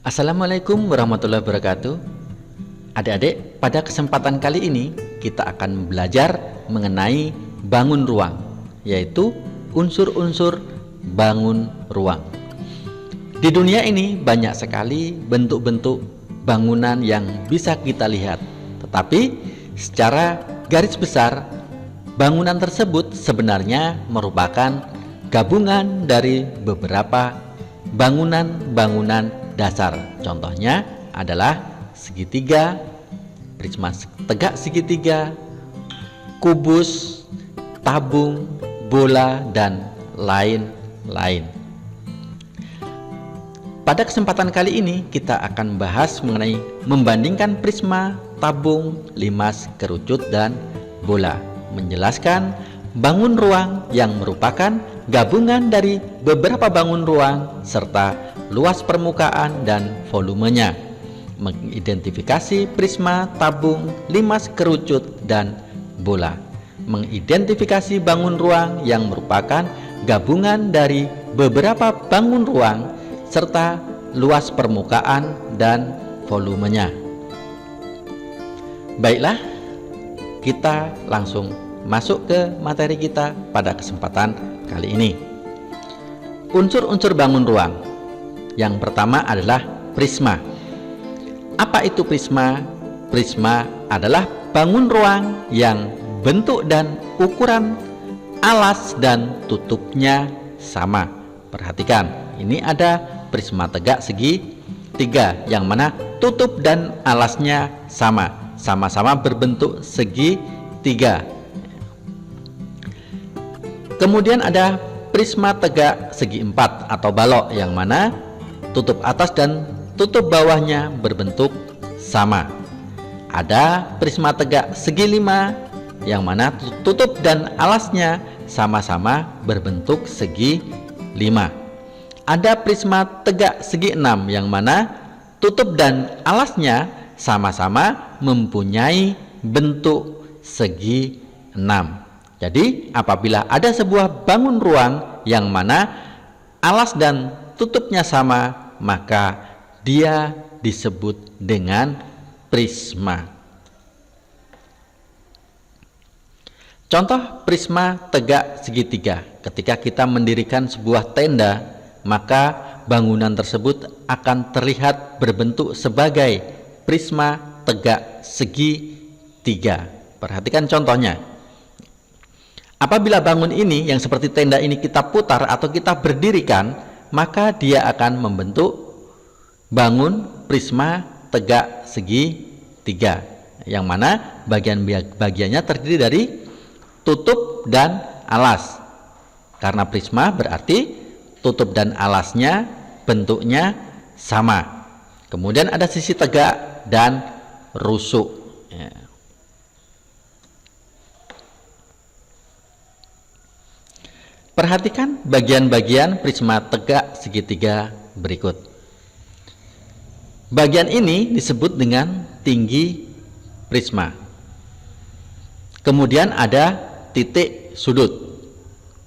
Assalamualaikum warahmatullahi wabarakatuh. Adik-adik, pada kesempatan kali ini kita akan belajar mengenai bangun ruang, yaitu unsur-unsur bangun ruang. Di dunia ini banyak sekali bentuk-bentuk bangunan yang bisa kita lihat, tetapi secara garis besar bangunan tersebut sebenarnya merupakan gabungan dari beberapa bangunan-bangunan dasar. Contohnya adalah segitiga, prisma tegak segitiga, kubus, tabung, bola, dan lain-lain. Pada kesempatan kali ini kita akan bahas mengenai membandingkan prisma, tabung, limas, kerucut, dan bola, menjelaskan bangun ruang yang merupakan gabungan dari beberapa bangun ruang serta luas permukaan dan volumenya, mengidentifikasi prisma, tabung, limas, kerucut, dan bola, mengidentifikasi bangun ruang yang merupakan gabungan dari beberapa bangun ruang serta luas permukaan dan volumenya. Baiklah, kita langsung masuk ke materi kita pada kesempatan kali ini. Unsur-unsur bangun ruang. Yang pertama adalah prisma. Apa itu prisma? Prisma adalah bangun ruang yang bentuk dan ukuran alas dan tutupnya sama. Perhatikan, ini ada prisma tegak segi tiga, yang mana tutup dan alasnya sama-sama berbentuk segi tiga. Kemudian ada prisma tegak segi empat atau balok, yang mana tutup atas dan tutup bawahnya berbentuk sama. Ada prisma tegak segi lima, yang mana tutup dan alasnya sama-sama berbentuk segi lima. Ada prisma tegak segi enam, yang mana tutup dan alasnya sama-sama mempunyai bentuk segi enam. Jadi apabila ada sebuah bangun ruang yang mana alas dan tutupnya sama, maka dia disebut dengan prisma. Contoh prisma tegak segitiga. Ketika kita mendirikan sebuah tenda, maka bangunan tersebut akan terlihat berbentuk sebagai prisma tegak segitiga. Perhatikan contohnya. Apabila bangun ini yang seperti tenda ini kita putar atau kita berdirikan, maka dia akan membentuk bangun prisma tegak segi tiga, yang mana bagiannya terdiri dari tutup dan alas. Karena prisma berarti tutup dan alasnya bentuknya sama. Kemudian ada sisi tegak dan rusuk. Perhatikan bagian-bagian prisma tegak segitiga berikut. Bagian ini disebut dengan tinggi prisma. Kemudian ada titik sudut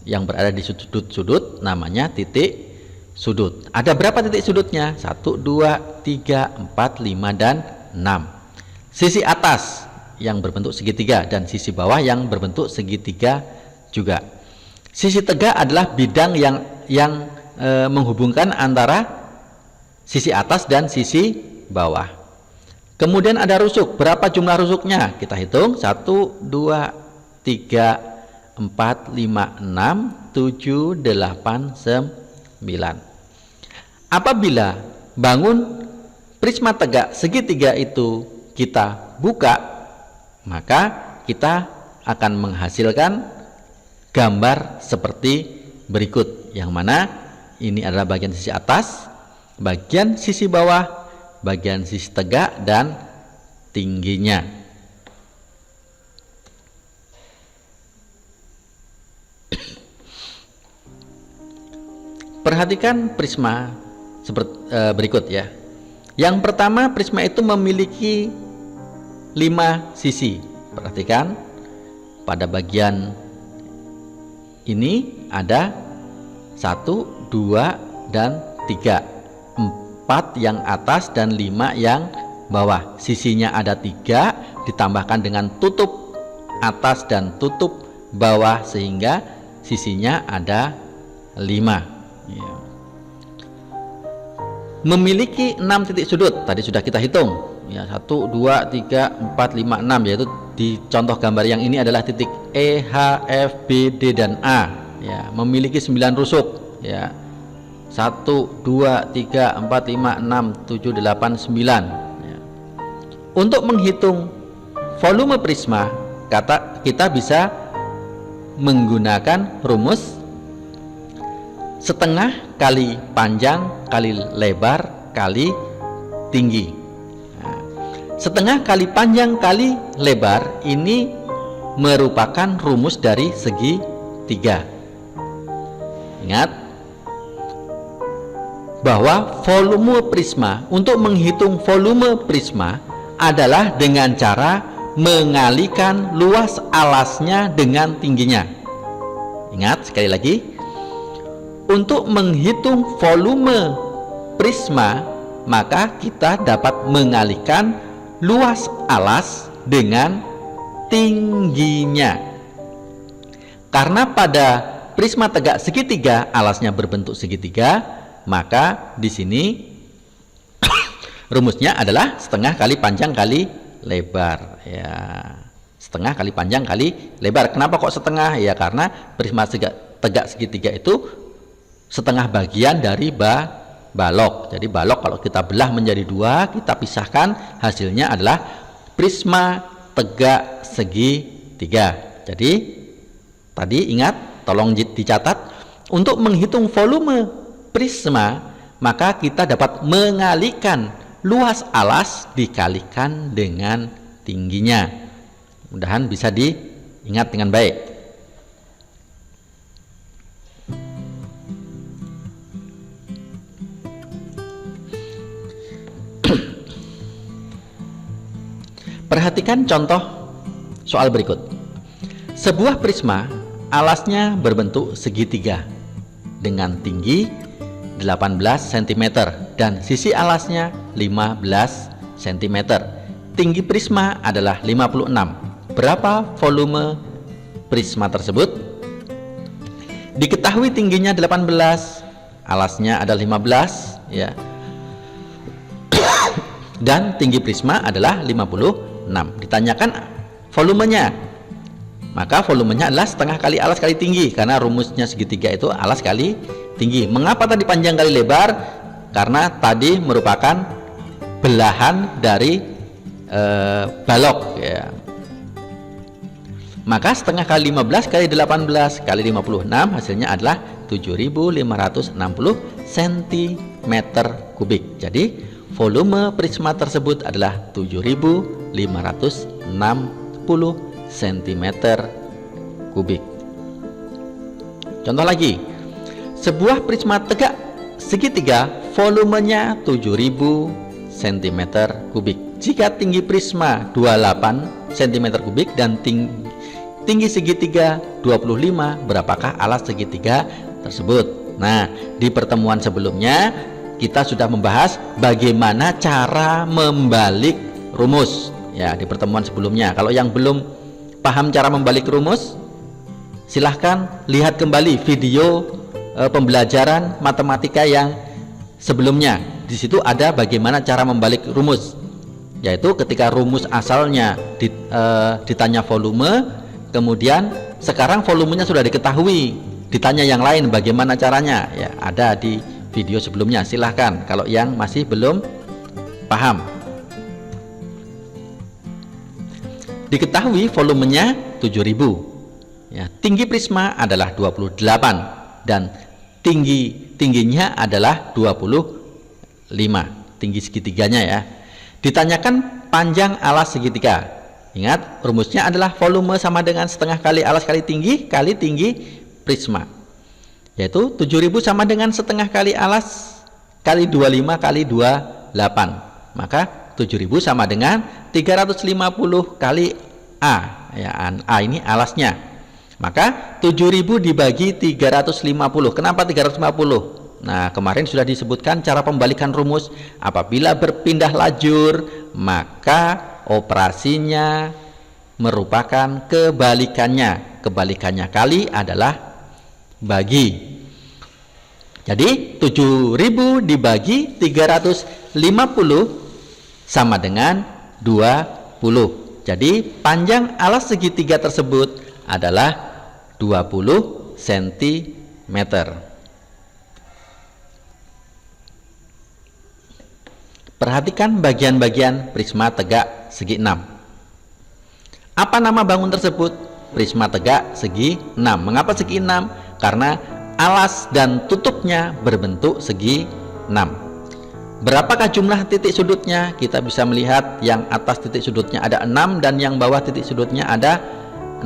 yang berada di sudut-sudut, namanya titik sudut. Ada berapa titik sudutnya? 1, 2, 3, 4, 5, dan 6. Sisi atas yang berbentuk segitiga dan sisi bawah yang berbentuk segitiga juga. Sisi tegak adalah bidang yang menghubungkan antara sisi atas dan sisi bawah. Kemudian ada rusuk. Berapa jumlah rusuknya? Kita hitung. 1, 2, 3, 4, 5, 6, 7, 8, 9. Apabila bangun prisma tegak segitiga itu kita buka, maka kita akan menghasilkan gambar seperti berikut, yang mana ini adalah bagian sisi atas, bagian sisi bawah, bagian sisi tegak, dan tingginya. Perhatikan prisma seperti berikut ya. Yang pertama, prisma itu memiliki 5 sisi. Perhatikan pada bagian ini ada 1, 2, dan 3. 4 yang atas dan 5 yang bawah. Sisinya ada 3 ditambahkan dengan tutup atas dan tutup bawah sehingga sisinya ada 5 ya. Memiliki 6 titik sudut, tadi sudah kita hitung ya, 1, 2, 3, 4, 5, 6, yaitu di contoh gambar yang ini adalah titik E, H, F, B, D, dan A ya. Memiliki 9 rusuk ya, 1, 2, 3, 4, 5, 6, 7, 8, 9 ya. Untuk menghitung volume prisma kita bisa menggunakan rumus setengah kali panjang kali lebar kali tinggi. Nah, setengah kali panjang kali lebar ini merupakan rumus dari segi 3. Ingat bahwa volume prisma, untuk menghitung volume prisma adalah dengan cara mengalihkan luas alasnya dengan tingginya. Ingat sekali lagi, untuk menghitung volume prisma maka kita dapat mengalihkan luas alas dengan tingginya. Karena pada prisma tegak segitiga alasnya berbentuk segitiga, maka di sini rumusnya adalah setengah kali panjang kali lebar ya. Setengah kali panjang kali lebar. Kenapa kok setengah? Ya karena prisma tegak segitiga itu setengah bagian dari balok. Jadi balok kalau kita belah menjadi 2, kita pisahkan, hasilnya adalah prisma tegak segitiga. Jadi tadi ingat, tolong dicatat, untuk menghitung volume prisma maka kita dapat mengalihkan luas alas dikalikan dengan tingginya. Mudahan bisa diingat dengan baik. Perhatikan contoh soal berikut. Sebuah prisma alasnya berbentuk segitiga dengan tinggi 18 cm dan sisi alasnya 15 cm. Tinggi prisma adalah 56. Berapa volume prisma tersebut? Diketahui tingginya 18, alasnya ada 15 ya. Dan tinggi prisma adalah 56. Ditanyakan volumenya, maka volumenya adalah setengah kali alas kali tinggi, karena rumusnya segitiga itu alas kali tinggi. Mengapa tadi panjang kali lebar? Karena tadi merupakan belahan dari balok ya. Maka setengah kali 15 kali 18 kali 56 hasilnya adalah 7560 cm kubik. Jadi volume prisma tersebut adalah 7560 cm kubik. Contoh lagi, sebuah prisma tegak segitiga volumenya 7000 cm kubik. Jika tinggi prisma 28 cm kubik dan tinggi segitiga 25, berapakah alas segitiga tersebut? Nah, di pertemuan sebelumnya kita sudah membahas bagaimana cara membalik rumus ya, di pertemuan sebelumnya. Kalau yang belum paham cara membalik rumus, silahkan lihat kembali video pembelajaran matematika yang sebelumnya. Di situ ada bagaimana cara membalik rumus, yaitu ketika rumus asalnya ditanya volume, kemudian sekarang volumenya sudah diketahui, ditanya yang lain bagaimana caranya ya, ada di video sebelumnya. Silahkan kalau yang masih belum paham. Diketahui volumenya 7000 ya, tinggi prisma adalah 28 dan tingginya adalah 25, tinggi segitiganya ya. Ditanyakan panjang alas segitiga. Ingat, rumusnya adalah volume sama dengan setengah kali alas kali tinggi prisma, yaitu 7000 sama dengan setengah kali alas kali 25 kali 28, maka 7000 sama dengan 350 kali A ya, A ini alasnya, maka 7000 dibagi 350. Kenapa 350? Nah, kemarin sudah disebutkan cara pembalikan rumus. Apabila berpindah lajur, maka operasinya merupakan kebalikannya. Kebalikannya kali adalah bagi. Jadi 7.000 dibagi 350 sama dengan 20. Jadi panjang alas segitiga tersebut adalah 20 cm. Perhatikan bagian-bagian prisma tegak segi 6. Apa nama bangun tersebut? Prisma tegak segi 6. Mengapa segi 6? Karena alas dan tutupnya berbentuk segi 6. Berapakah jumlah titik sudutnya? Kita bisa melihat yang atas titik sudutnya ada 6 dan yang bawah titik sudutnya ada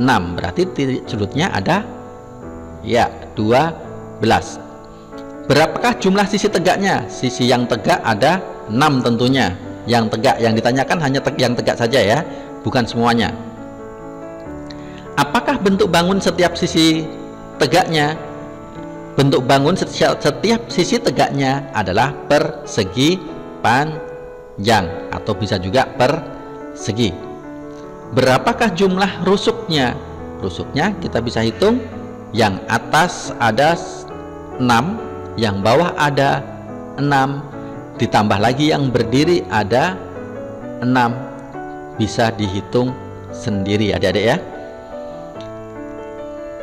6. Berarti titik sudutnya ada 12. Berapakah jumlah sisi tegaknya? Sisi yang tegak ada 6 tentunya. Yang tegak, yang ditanyakan hanya yang tegak saja ya, bukan semuanya. Apakah bentuk bangun setiap sisi tegaknya? Bentuk bangun setiap sisi tegaknya adalah persegi panjang atau bisa juga persegi. Berapakah jumlah rusuknya? Rusuknya kita bisa hitung. Yang atas ada 6, yang bawah ada 6, ditambah lagi yang berdiri ada 6. Bisa dihitung sendiri adik-adik ya.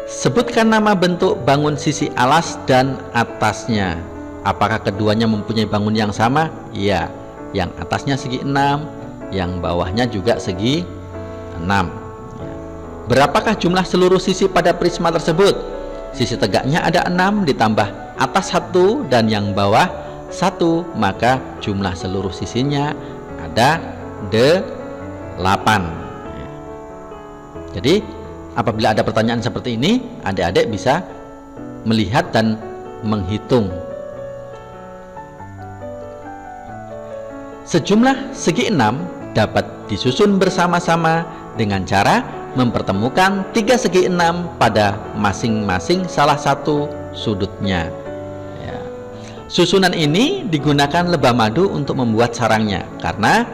Sebutkan nama bentuk bangun sisi alas dan atasnya. Apakah keduanya mempunyai bangun yang sama? Iya. Yang atasnya segi 6, yang bawahnya juga segi 6. Berapakah jumlah seluruh sisi pada prisma tersebut? Sisi tegaknya ada 6 ditambah atas 1 dan yang bawah 1, maka jumlah seluruh sisinya ada 8. Jadi apabila ada pertanyaan seperti ini, adik-adik bisa melihat dan menghitung. Sejumlah segi 6 dapat disusun bersama-sama dengan cara mempertemukan 3 segi 6 pada masing-masing salah satu sudutnya. Ya. Susunan ini digunakan lebah madu untuk membuat sarangnya, karena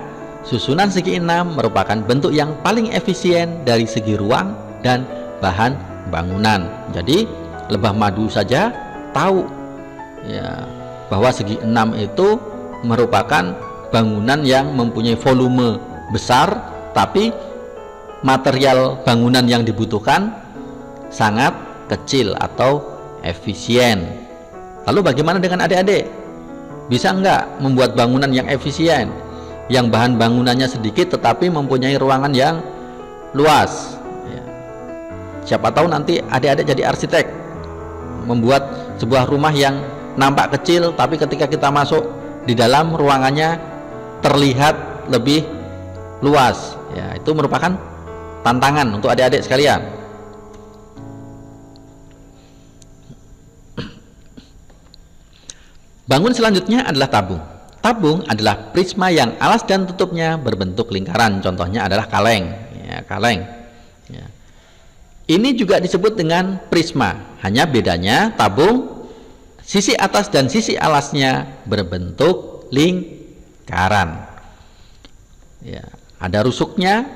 susunan segi 6 merupakan bentuk yang paling efisien dari segi ruang dan bahan bangunan. Jadi lebah madu saja tahu ya, bahwa segi 6 itu merupakan bangunan yang mempunyai volume besar, tapi material bangunan yang dibutuhkan sangat kecil atau efisien. Lalu bagaimana dengan adik-adik? Bisa enggak membuat bangunan yang efisien, yang bahan bangunannya sedikit tetapi mempunyai ruangan yang luas? Siapa tahu nanti adik-adik jadi arsitek, membuat sebuah rumah yang nampak kecil tapi ketika kita masuk di dalam ruangannya terlihat lebih luas. Ya, itu merupakan tantangan untuk adik-adik sekalian. Bangun selanjutnya adalah tabung. Tabung adalah prisma yang alas dan tutupnya berbentuk lingkaran. Contohnya adalah kaleng. Ya, kaleng. Ya. Ini juga disebut dengan prisma, hanya bedanya tabung sisi atas dan sisi alasnya berbentuk lingkaran. Ya, ada rusuknya,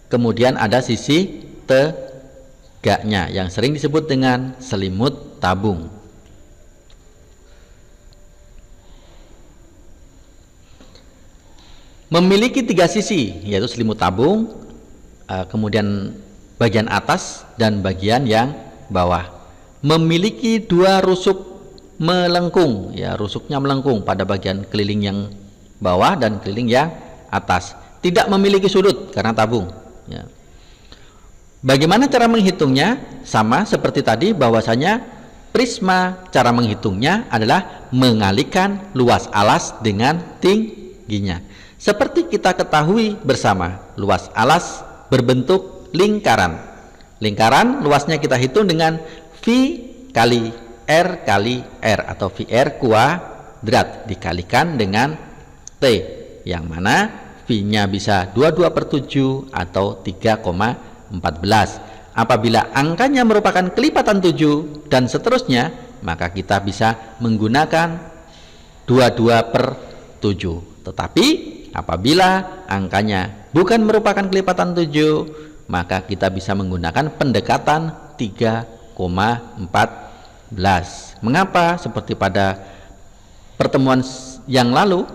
kemudian ada sisi tegaknya yang sering disebut dengan selimut tabung. Memiliki 3 sisi, yaitu selimut tabung, kemudian bagian atas dan bagian yang bawah. Memiliki 2 rusuk melengkung, ya, rusuknya melengkung pada bagian keliling yang bawah dan keliling yang atas. Tidak memiliki sudut karena tabung, ya. Bagaimana cara menghitungnya? Sama seperti tadi, bahwasanya prisma cara menghitungnya adalah mengalihkan luas alas dengan tingginya. Seperti kita ketahui bersama, luas alas berbentuk lingkaran. Lingkaran luasnya kita hitung dengan V kali R kali R atau VR kuadrat dikalikan dengan T, yang mana V-nya bisa 22/7 atau 3,14. Apabila angkanya merupakan kelipatan 7 dan seterusnya, maka kita bisa menggunakan 22/7. Tetapi apabila angkanya bukan merupakan kelipatan 7, maka kita bisa menggunakan pendekatan 3,14. Mengapa? Seperti pada pertemuan yang lalu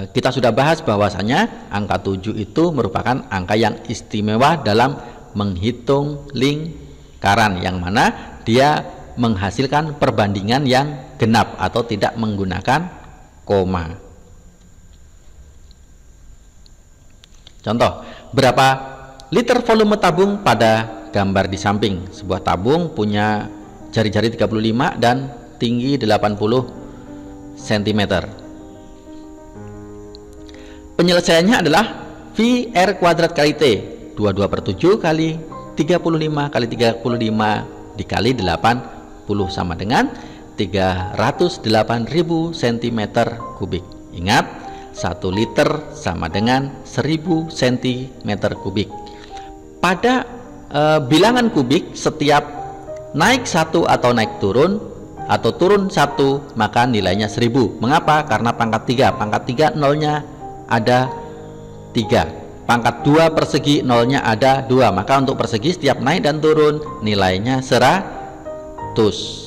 kita sudah bahas bahwasanya angka 7 itu merupakan angka yang istimewa dalam menghitung lingkaran, yang mana dia menghasilkan perbandingan yang genap atau tidak menggunakan koma. Contoh, berapa liter volume tabung pada gambar di samping? Sebuah tabung punya jari-jari 35 dan tinggi 80 cm. Penyelesaiannya adalah V R kuadrat kali T, 22/7 kali 35 kali 35 dikali 80 sama dengan 308.000 cm3. Ingat, 1 liter sama dengan 1000 cm3. Pada bilangan kubik, setiap naik 1 atau naik turun atau turun 1, maka nilainya 1000. Mengapa? Karena pangkat 3. Pangkat 3 nolnya ada 3. Pangkat 2 persegi nolnya ada 2. Maka untuk persegi setiap naik dan turun nilainya 100.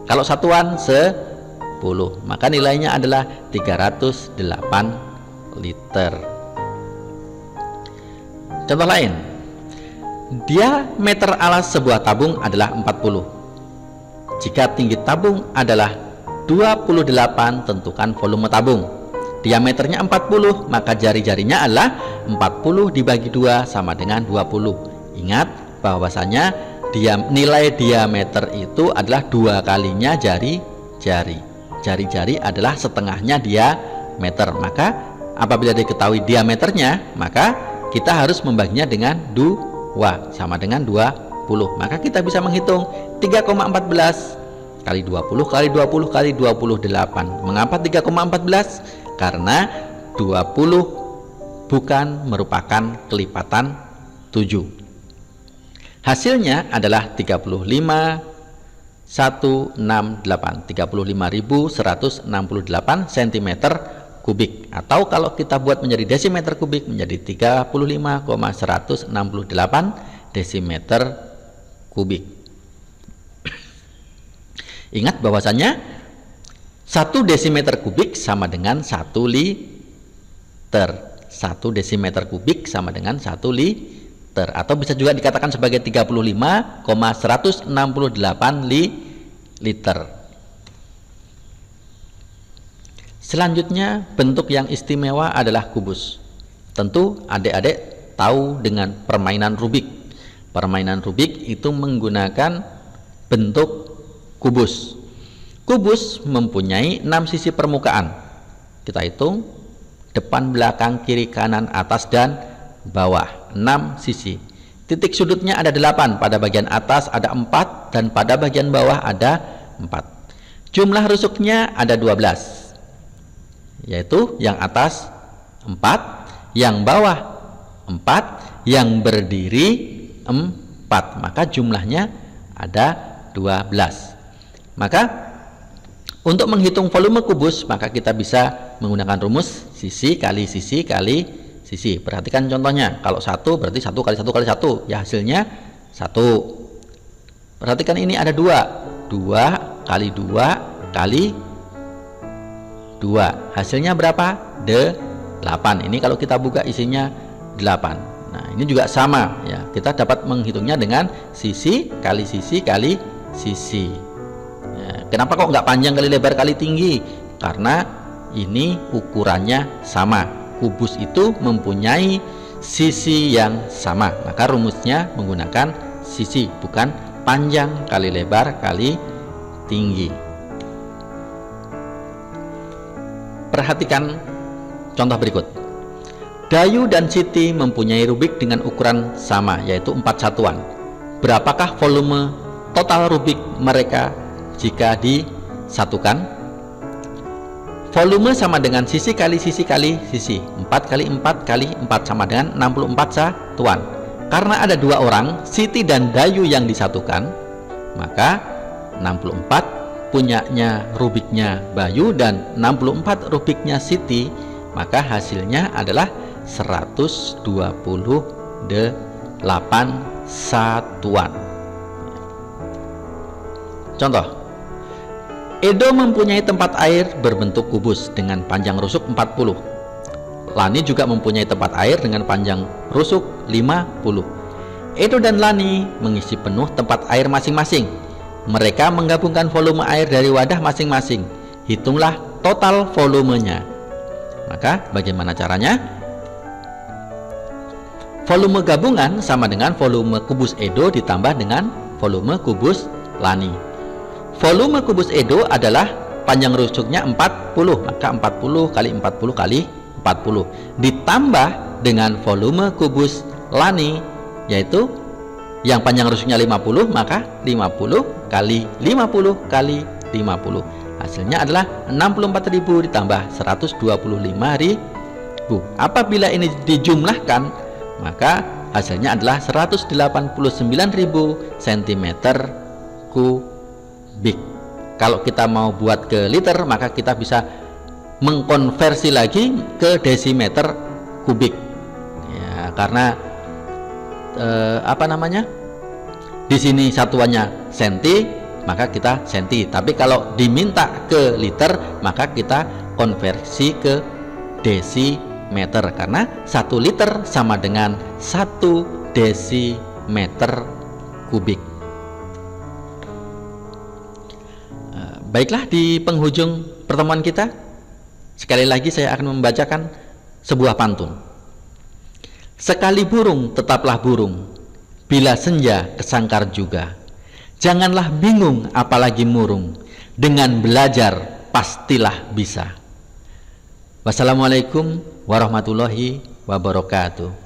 Kalau satuan 10, maka nilainya adalah 308 liter. Contoh lain, diameter alas sebuah tabung adalah 40. Jika tinggi tabung adalah 28, tentukan volume tabung. Diameternya 40, maka jari-jarinya adalah 40 dibagi 2 sama dengan 20. Ingat bahwasanya nilai diameter itu adalah 2 kalinya jari-jari. Jari-jari adalah setengahnya diameter. Maka apabila diketahui diameternya, maka kita harus membaginya dengan 2 sama dengan 20. Maka kita bisa menghitung 3,14 kali 20 kali 20 kali 28. Mengapa 3,14? Karena 20 bukan merupakan kelipatan 7. Hasilnya adalah 35.168 cm3, atau kalau kita buat menjadi desimeter kubik menjadi 35,168 desimeter kubik. Ingat bahwasanya 1 desimeter kubik sama dengan 1 liter. 1 desimeter kubik sama dengan 1 liter, atau bisa juga dikatakan sebagai 35,168 liter. Selanjutnya, bentuk yang istimewa adalah kubus. Tentu adik-adik tahu dengan permainan Rubik. Permainan Rubik itu menggunakan bentuk kubus. Kubus mempunyai 6 sisi permukaan. Kita hitung depan, belakang, kiri, kanan, atas, dan bawah. 6 sisi. Titik sudutnya ada 8. Pada bagian atas ada 4 dan pada bagian bawah ada 4. Jumlah rusuknya ada 12. Yaitu yang atas 4, yang bawah 4, yang berdiri 4. Maka jumlahnya ada 12. Maka untuk menghitung volume kubus, maka kita bisa menggunakan rumus sisi kali sisi kali sisi. Perhatikan contohnya, kalau 1 berarti 1 kali 1 kali 1, ya hasilnya 1. Perhatikan ini ada 2 kali 2 kali 2, hasilnya berapa? 8. Ini kalau kita buka isinya 8. Nah, ini juga sama ya, kita dapat menghitungnya dengan sisi kali sisi kali sisi. Kenapa kok nggak panjang kali lebar kali tinggi? Karena ini ukurannya sama. Kubus itu mempunyai sisi yang sama, maka rumusnya menggunakan sisi, bukan panjang kali lebar kali tinggi. Perhatikan contoh berikut. Dayu dan Siti mempunyai Rubik dengan ukuran sama, yaitu 4 satuan. Berapakah volume total Rubik mereka jika disatukan? Volume sama dengan sisi kali sisi kali sisi. 4 kali 4 kali 4 sama dengan 64 satuan. Karena ada 2 orang, Siti dan Dayu, yang disatukan, maka 64 punyanya rubiknya Bayu dan 64 rubiknya Siti, maka hasilnya adalah 128 satuan. Contoh, Edo mempunyai tempat air berbentuk kubus dengan panjang rusuk 40. Lani juga mempunyai tempat air dengan panjang rusuk 50. Edo dan Lani mengisi penuh tempat air masing-masing. Mereka menggabungkan volume air dari wadah masing-masing. Hitunglah total volumenya. Maka bagaimana caranya? Volume gabungan sama dengan volume kubus Edo ditambah dengan volume kubus Lani. Volume kubus Edo adalah panjang rusuknya 40, maka 40 kali 40 kali 40 ditambah dengan volume kubus Lani, yaitu yang panjang rusuknya 50, maka 50 kali 50 kali 50. Hasilnya adalah 64.000 ditambah 125.000. Apabila ini dijumlahkan, maka hasilnya adalah 189.000 cm3. Kalau kita mau buat ke liter, maka kita bisa mengkonversi lagi ke desimeter kubik ya, karena di sini satuannya senti, maka kita senti. Tapi kalau diminta ke liter, maka kita konversi ke desimeter, karena 1 liter sama dengan 1 desimeter kubik. Baiklah, di penghujung pertemuan kita, sekali lagi saya akan membacakan sebuah pantun. Sekali burung tetaplah burung, bila senja kesangkar juga. Janganlah bingung apalagi murung, dengan belajar pastilah bisa. Wassalamualaikum warahmatullahi wabarakatuh.